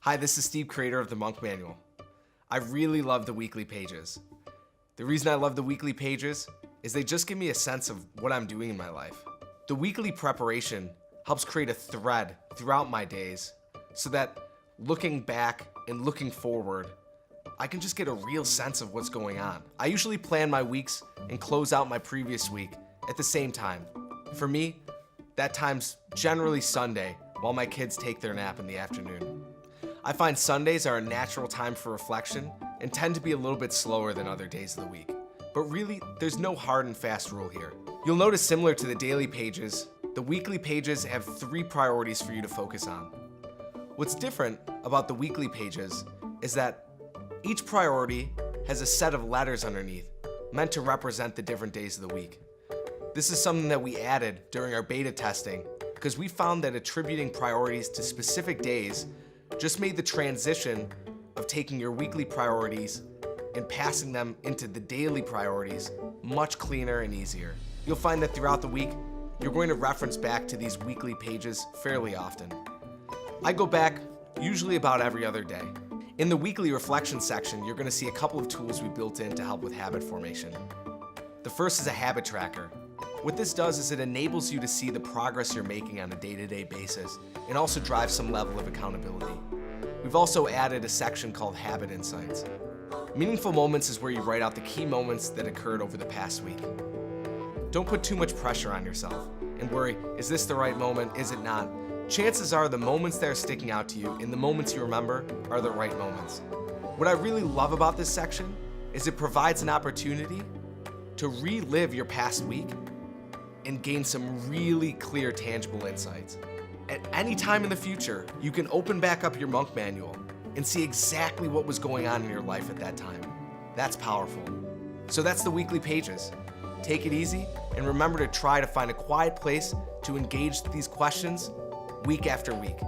Hi, this is Steve, creator of the Monk Manual. I really love the weekly pages. The reason I love the weekly pages is they just give me a sense of what I'm doing in my life. The weekly preparation helps create a thread throughout my days so that looking back and looking forward, I can just get a real sense of what's going on. I usually plan my weeks and close out my previous week at the same time. For me, that time's generally Sunday while my kids take their nap in the afternoon. I find Sundays are a natural time for reflection and tend to be a little bit slower than other days of the week. But really, there's no hard and fast rule here. You'll notice, similar to the daily pages, the weekly pages have 3 priorities for you to focus on. What's different about the weekly pages is that each priority has a set of letters underneath, meant to represent the different days of the week. This is something that we added during our beta testing because we found that attributing priorities to specific days just made the transition of taking your weekly priorities and passing them into the daily priorities much cleaner and easier. You'll find that throughout the week, you're going to reference back to these weekly pages fairly often. I go back usually about every other day. In the weekly reflection section, you're going to see a couple of tools we built in to help with habit formation. The first is a habit tracker. What this does is it enables you to see the progress you're making on a day-to-day basis and also drives some level of accountability. We've also added a section called Habit Insights. Meaningful moments is where you write out the key moments that occurred over the past week. Don't put too much pressure on yourself and worry, is this the right moment, is it not? Chances are the moments that are sticking out to you and the moments you remember are the right moments. What I really love about this section is it provides an opportunity to relive your past week and gain some really clear, tangible insights. At any time in the future, you can open back up your Monk Manual and see exactly what was going on in your life at that time. That's powerful. So that's the weekly pages. Take it easy and remember to try to find a quiet place to engage these questions week after week.